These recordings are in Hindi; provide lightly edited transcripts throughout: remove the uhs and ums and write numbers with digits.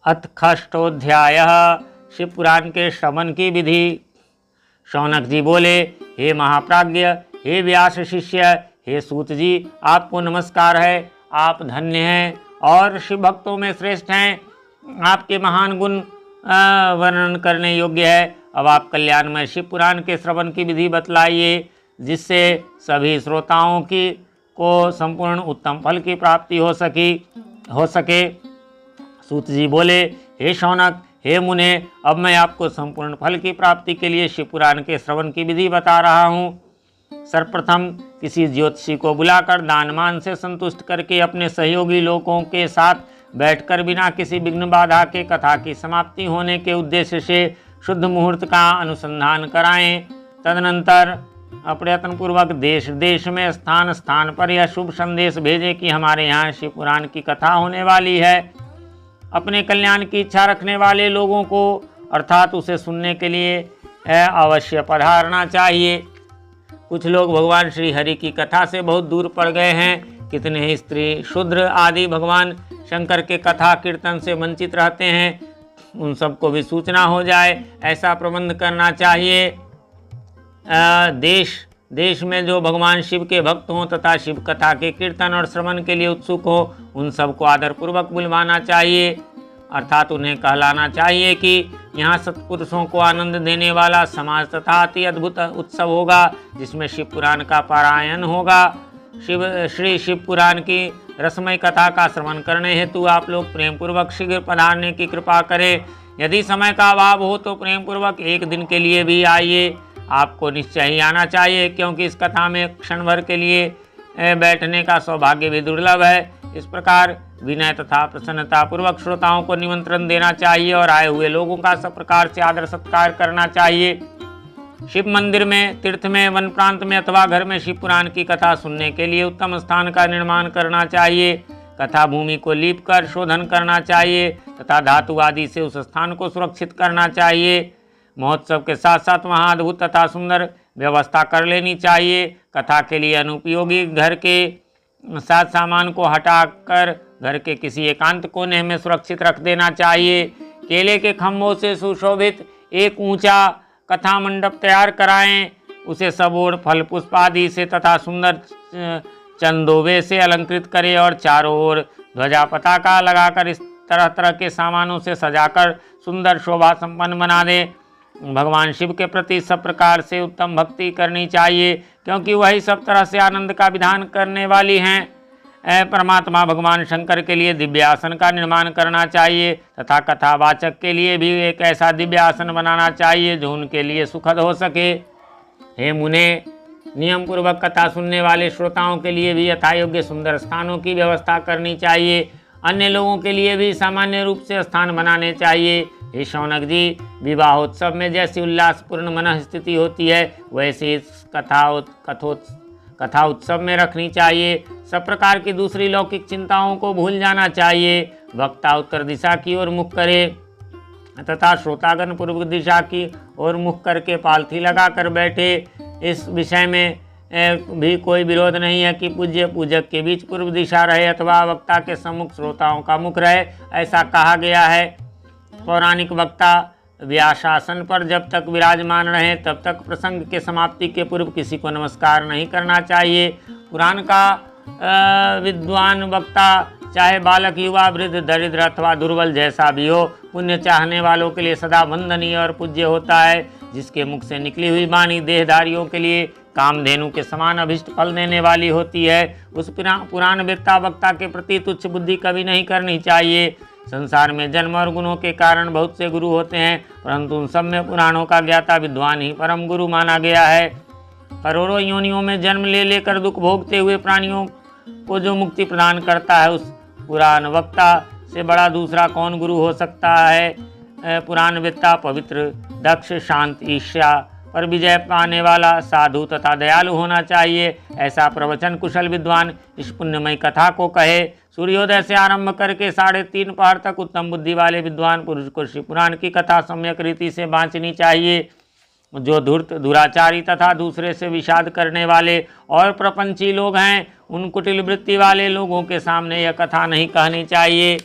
अथ षष्ठोऽध्यायः शिव पुराण के श्रवण की विधि। शौनक जी बोले, हे महाप्राज्ञ, हे व्यास शिष्य, हे सूत जी, आपको नमस्कार है। आप धन्य हैं और शिव भक्तों में श्रेष्ठ हैं। आपके महान गुण वर्णन करने योग्य है। अब आप कल्याणमय शिव पुराण के श्रवण की विधि बतलाइए, जिससे सभी श्रोताओं की को संपूर्ण उत्तम फल की प्राप्ति हो सके। सूत जी बोले, हे शौनक, हे मुने, अब मैं आपको संपूर्ण फल की प्राप्ति के लिए शिव पुराण के श्रवण की विधि बता रहा हूँ। सर्वप्रथम किसी ज्योतिषी को बुलाकर दानमान से संतुष्ट करके अपने सहयोगी लोगों के साथ बैठकर बिना किसी विघ्न बाधा के कथा की समाप्ति होने के उद्देश्य से शुद्ध मुहूर्त का अनुसंधान कराएं। तदनंतर प्रयत्न पूर्वक देश देश में स्थान स्थान पर यह शुभ संदेश भेजें कि हमारे यहाँ शिव पुराण की कथा होने वाली है। अपने कल्याण की इच्छा रखने वाले लोगों को अर्थात उसे सुनने के लिए अवश्य पधारना चाहिए। कुछ लोग भगवान श्री हरि की कथा से बहुत दूर पड़ गए हैं। कितने ही स्त्री, शूद्र आदि भगवान शंकर के कथा कीर्तन से वंचित रहते हैं। उन सबको भी सूचना हो जाए, ऐसा प्रबंध करना चाहिए। देश में जो भगवान शिव के भक्त हों तथा शिव कथा के कीर्तन और श्रवण के लिए उत्सुक हो, उन सबको आदरपूर्वक बुलवाना चाहिए। अर्थात उन्हें कहलाना चाहिए कि यहाँ सत्पुरुषों को आनंद देने वाला समाज तथा अति अद्भुत उत्सव होगा, जिसमें शिव पुराण का पारायण होगा। श्री शिव पुराण की रसमय कथा का श्रवण करने हेतु आप लोग प्रेम पूर्वक शीघ्र पधारने की कृपा करें। यदि समय का अभाव हो तो प्रेम पूर्वक एक दिन के लिए भी आइए। आपको निश्चय ही आना चाहिए, क्योंकि इस कथा में क्षण भर के लिए बैठने का सौभाग्य भी दुर्लभ है। इस प्रकार विनय तथा प्रसन्नता पूर्वक श्रोताओं को निमंत्रण देना चाहिए और आए हुए लोगों का सब प्रकार से आदर सत्कार करना चाहिए। शिव मंदिर में, तीर्थ में, वन प्रांत में अथवा घर में शिव पुराण की कथा सुनने के लिए उत्तम स्थान का निर्माण करना चाहिए। कथा भूमि को लीप कर शोधन करना चाहिए तथा धातु आदि से उस स्थान को सुरक्षित करना चाहिए। महोत्सव के साथ साथ वहाँ अद्भुत तथा सुंदर व्यवस्था कर लेनी चाहिए। कथा के लिए अनुपयोगी घर के साथ सामान को हटाकर घर के किसी एकांत कोने में सुरक्षित रख देना चाहिए। केले के खम्भों से सुशोभित एक ऊंचा कथा मंडप तैयार कराएं। उसे सब ओर फल पुष्प आदि से तथा सुंदर चंदोबे से अलंकृत करें और चारों ओर ध्वजा पताका लगाकर इस तरह तरह के सामानों से सजाकर सुंदर शोभा संपन्न बना दें। भगवान शिव के प्रति सब प्रकार से उत्तम भक्ति करनी चाहिए, क्योंकि वही सब तरह से आनंद का विधान करने वाली हैं। परमात्मा भगवान शंकर के लिए दिव्य आसन का निर्माण करना चाहिए तथा कथावाचक के लिए भी एक ऐसा दिव्य आसन बनाना चाहिए जो उनके लिए सुखद हो सके। हे मुने, नियम पूर्वक कथा सुनने वाले श्रोताओं के लिए भी यथायोग्य सुंदर स्थानों की व्यवस्था करनी चाहिए। अन्य लोगों के लिए भी सामान्य रूप से स्थान बनाने चाहिए। हे शौनक जी, विवाहोत्सव में जैसी उल्लासपूर्ण मन स्थिति होती है, वैसे इस कथा उत्सव में रखनी चाहिए। सब प्रकार की दूसरी लौकिक चिंताओं को भूल जाना चाहिए। वक्ता उत्तर दिशा की ओर मुख करे तथा श्रोतागण पूर्व दिशा की ओर मुख करके पालथी लगा कर बैठे। इस विषय में भी कोई विरोध नहीं है कि पूज्य पूजक के बीच पूर्व दिशा रहे अथवा वक्ता के सम्मुख श्रोताओं का मुख रहे, ऐसा कहा गया है। पौराणिक वक्ता व्यासासन पर जब तक विराजमान रहे तब तक प्रसंग के समाप्ति के पूर्व किसी को नमस्कार नहीं करना चाहिए। पुराण का विद्वान वक्ता चाहे बालक, युवा, वृद्ध, दरिद्र अथवा दुर्बल जैसा भी हो, पुण्य चाहने वालों के लिए सदा वंदनीय और पूज्य होता है। जिसके मुख से निकली हुई वाणी देहधारियों के लिए कामधेनु के समान अभिष्ट फल देने वाली होती है, उस पुराण वेत्ता वक्ता के प्रति तुच्छ बुद्धि कभी नहीं करनी चाहिए। संसार में जन्म और गुणों के कारण बहुत से गुरु होते हैं, परंतु उन सब में पुराणों का ज्ञाता विद्वान ही परम गुरु माना गया है। करोड़ों योनियों में जन्म ले लेकर दुख भोगते हुए प्राणियों को जो मुक्ति प्रदान करता है, उस पुराण वक्ता से बड़ा दूसरा कौन गुरु हो सकता है। पुराण वेत्ता पवित्र, दक्ष, शांत, ईर्ष्या पर विजय पाने वाला, साधु तथा दयालु होना चाहिए। ऐसा प्रवचन कुशल विद्वान इस पुण्यमयी कथा को कहे। सूर्योदय से आरंभ करके 3:30 पहर तक उत्तम बुद्धि वाले विद्वान पुरुष को शिव पुराण की कथा सम्यक रीति से बाँचनी चाहिए। जो धूर्त, दुराचारी तथा दूसरे से विषाद करने वाले और प्रपंची लोग हैं, उन कुटिल वृत्ति वाले लोगों के सामने यह कथा नहीं कहनी चाहिए।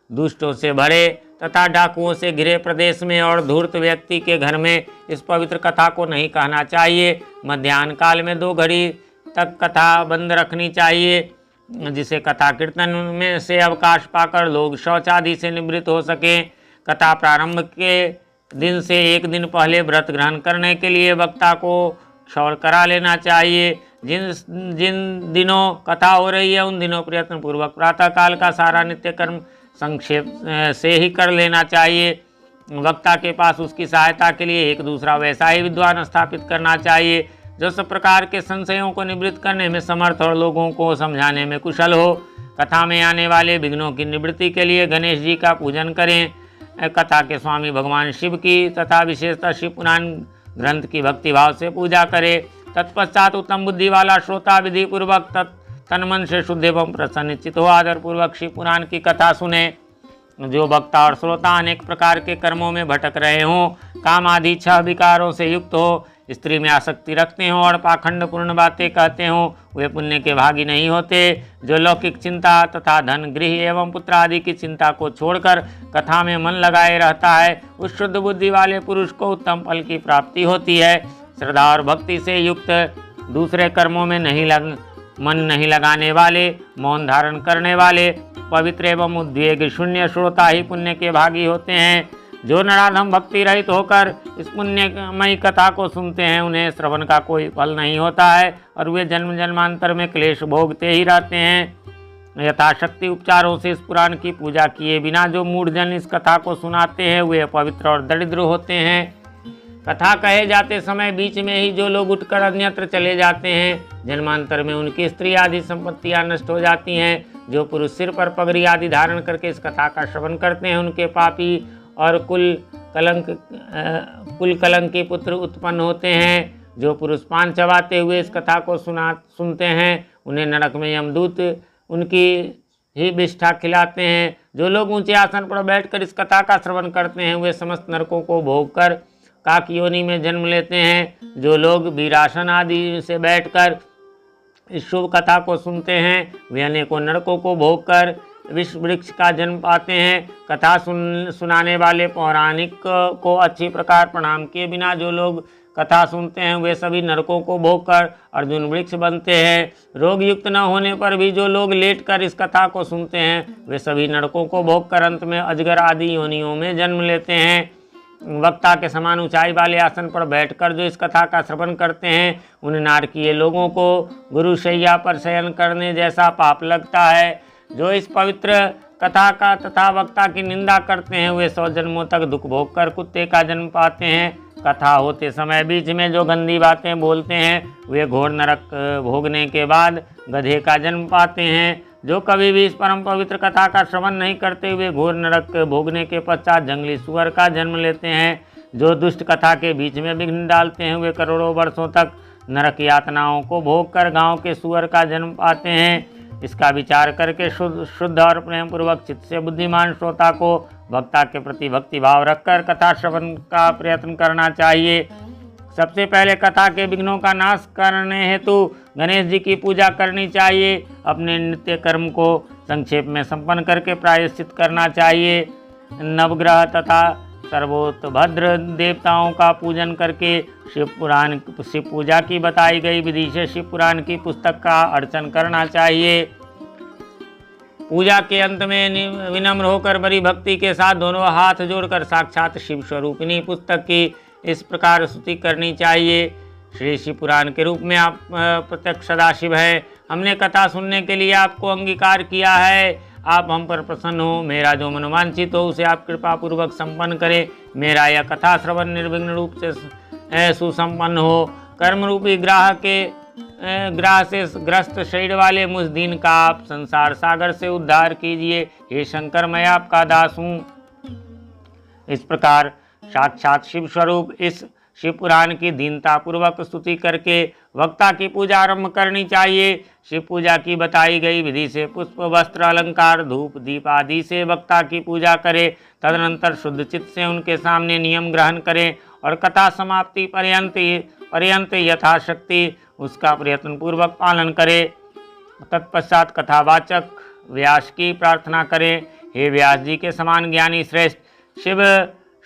दुष्टों से भरे तथा डाकुओं से घिरे प्रदेश में और धूर्त व्यक्ति के घर में इस पवित्र कथा को नहीं कहना चाहिए। मध्याह्न काल में 2 घड़ी तक कथा बंद रखनी चाहिए, जिसे कथा कीर्तन में से अवकाश पाकर लोग शौच आदि से निवृत्त हो सकें। कथा प्रारंभ के दिन से 1 दिन पहले व्रत ग्रहण करने के लिए वक्ता को क्षौर करा लेना चाहिए। जिन दिनों कथा हो रही है उन दिनों प्रयत्न पूर्वक प्रातःकाल का सारा नित्य कर्म संक्षेप से ही कर लेना चाहिए। वक्ता के पास उसकी सहायता के लिए एक दूसरा वैसा ही विद्वान स्थापित करना चाहिए जो सब प्रकार के संशयों को निवृत्त करने में समर्थ और लोगों को समझाने में कुशल हो। कथा में आने वाले विघ्नों की निवृत्ति के लिए गणेश जी का पूजन करें। कथा के स्वामी भगवान शिव की तथा विशेषतः शिव पुराण ग्रंथ की भक्तिभाव से पूजा करें। तत्पश्चात उत्तम बुद्धि वाला श्रोता विधि पूर्वक तन मन से शुद्ध एवं प्रसन्नचित हो आदर पूर्वक शिव पुराण की कथा सुने। जो वक्ता और श्रोता अनेक प्रकार के कर्मों में भटक रहे हों, काम आदि 6 विकारों से युक्त हो, स्त्री में आसक्ति रखते हों और पाखंड पूर्ण बातें कहते हों, वे पुण्य के भागी नहीं होते। जो लौकिक चिंता तथा धन गृह एवं पुत्र आदि की चिंता को छोड़कर कथा में मन लगाए रहता है, उस शुद्ध बुद्धि वाले पुरुष को उत्तम फल की प्राप्ति होती है। श्रद्धा और भक्ति से युक्त दूसरे कर्मों में मन नहीं लगाने वाले, मौन धारण करने वाले, पवित्र एवं उद्वेग शून्य श्रोता ही पुण्य के भागी होते हैं। जो नराधम भक्ति रहित होकर इस पुण्यमयी कथा को सुनते हैं, उन्हें श्रवण का कोई फल नहीं होता है और वे जन्म जन्मांतर में क्लेश भोगते ही रहते हैं। यथाशक्ति उपचारों से इस पुराण की पूजा किए बिना जो मूढ़जन इस कथा को सुनाते हैं, वे पवित्र और दरिद्र होते हैं। कथा कहे जाते समय बीच में ही जो लोग उठकर अन्यत्र चले जाते हैं, जन्मांतर में उनकी स्त्री आदि संपत्तियां नष्ट हो जाती हैं। जो पुरुष सिर पर पगड़ी आदि धारण करके इस कथा का श्रवण करते हैं, उनके पापी और कुल कलंकी पुत्र उत्पन्न होते हैं। जो पुरुष पान चबाते हुए इस कथा को सुनते हैं, उन्हें नरक में यमदूत उनकी ही विष्ठा खिलाते हैं। जो लोग ऊंचे आसन पर बैठकर इस कथा का श्रवण करते हैं, वे समस्त नरकों को भोग कर काक योनि में जन्म लेते हैं। जो लोग वीरासन आदि से बैठकर इस शुभ कथा को सुनते हैं, वे अनेकों नरकों को भोग कर विश्व वृक्ष का जन्म पाते हैं। कथा सुनाने वाले पौराणिक को अच्छी प्रकार प्रणाम किए बिना जो लोग कथा सुनते हैं, वे सभी नरकों को भोग कर अर्जुन वृक्ष बनते हैं। रोग युक्त न होने पर भी जो लोग लेटकर इस कथा को सुनते हैं, वे सभी नरकों को भोग कर अंत में अजगर आदि योनियों में जन्म लेते हैं। वक्ता के समान ऊंचाई वाले आसन पर बैठकर जो इस कथा का श्रवण करते हैं, उन नारकीय लोगों को गुरुशैया पर शयन करने जैसा पाप लगता है। जो इस पवित्र कथा का तथा वक्ता की निंदा करते हैं, वे 100 जन्मों तक दुख भोग कर कुत्ते का जन्म पाते हैं। कथा होते समय बीच में जो गंदी बातें बोलते हैं, वे घोर नरक भोगने के बाद गधे का जन्म पाते हैं। जो कभी भी इस परम पवित्र कथा का श्रवण नहीं करते हुए घोर नरक भोगने के पश्चात जंगली सुअर का जन्म लेते हैं। जो दुष्ट कथा के बीच में विघ्न डालते हैं, वे करोड़ों वर्षों तक नरक यातनाओं को भोग कर गांव के सुअर का जन्म पाते हैं। इसका विचार करके शुद्ध और प्रेम पूर्वक चित्त से बुद्धिमान श्रोता को वक्ता के प्रति भक्ति भाव रखकर कथा श्रवण का प्रयत्न करना चाहिए। सबसे पहले कथा के विघ्नों का नाश करने हेतु गणेश जी की पूजा करनी चाहिए। अपने नित्य कर्म को संक्षेप में संपन्न करके प्रायश्चित करना चाहिए। नवग्रह तथा सर्वोत्भद्र देवताओं का पूजन करके शिव पूजा की बताई गई विधि से शिव पुराण की पुस्तक का अर्चन करना चाहिए। पूजा के अंत में विनम्र होकर बड़ी भक्ति के साथ दोनों हाथ जोड़कर साक्षात शिव स्वरूपिणी पुस्तक की इस प्रकार स्तुति करनी चाहिए। श्री शिव पुराण के रूप में आप प्रत्यक्ष सदाशिव है। हमने कथा सुनने के लिए आपको अंगीकार किया है। आप हम पर प्रसन्न हो। मेरा जो मनोवांछित हो उसे आप कृपा पूर्वक संपन्न करें। मेरा यह कथा श्रवण निर्विघ्न रूप से सुसंपन्न हो। कर्म रूपी ग्राह से ग्रस्त शरीर वाले मुझ दीन का आप संसार सागर से उद्धार कीजिए। हे शंकर, मैं आपका दास हूँ। इस प्रकार साक्षात शिव स्वरूप इस शिव पुराण की दीनता पूर्वक स्तुति करके वक्ता की पूजा आरंभ करनी चाहिए। शिव पूजा की बताई गई विधि से पुष्प, वस्त्र, अलंकार, धूप, दीप आदि से वक्ता की पूजा करें। तदनंतर शुद्ध चित्त से उनके सामने नियम ग्रहण करें और कथा समाप्ति पर्यंत यथाशक्ति उसका प्रयत्न पूर्वक पालन करें। तत्पश्चात कथावाचक व्यास की प्रार्थना करें। हे व्यास जी के समान ज्ञानी श्रेष्ठ, शिव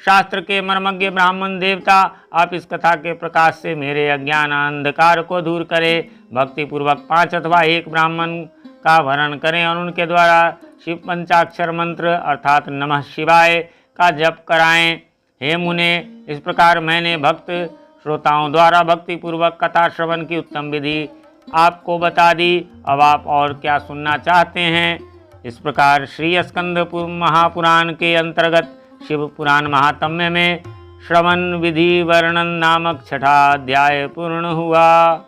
शास्त्र के मर्मज्ञ ब्राह्मण देवता, आप इस कथा के प्रकाश से मेरे अज्ञान अंधकार को दूर करें। भक्ति पूर्वक 5 अथवा 1 ब्राह्मण का वर्ण करें और उनके द्वारा शिव पंचाक्षर मंत्र अर्थात नमः शिवाय का जप कराएं। हे मुने, इस प्रकार मैंने भक्त श्रोताओं द्वारा भक्ति पूर्वक कथा श्रवण की उत्तम विधि आपको बता दी। अब आप और क्या सुनना चाहते हैं? इस प्रकार श्री स्कंद महापुराण के अंतर्गत शिव पुराण महात्म्य में श्रवण विधि वर्णन नामक 6ठा अध्याय पूर्ण हुआ।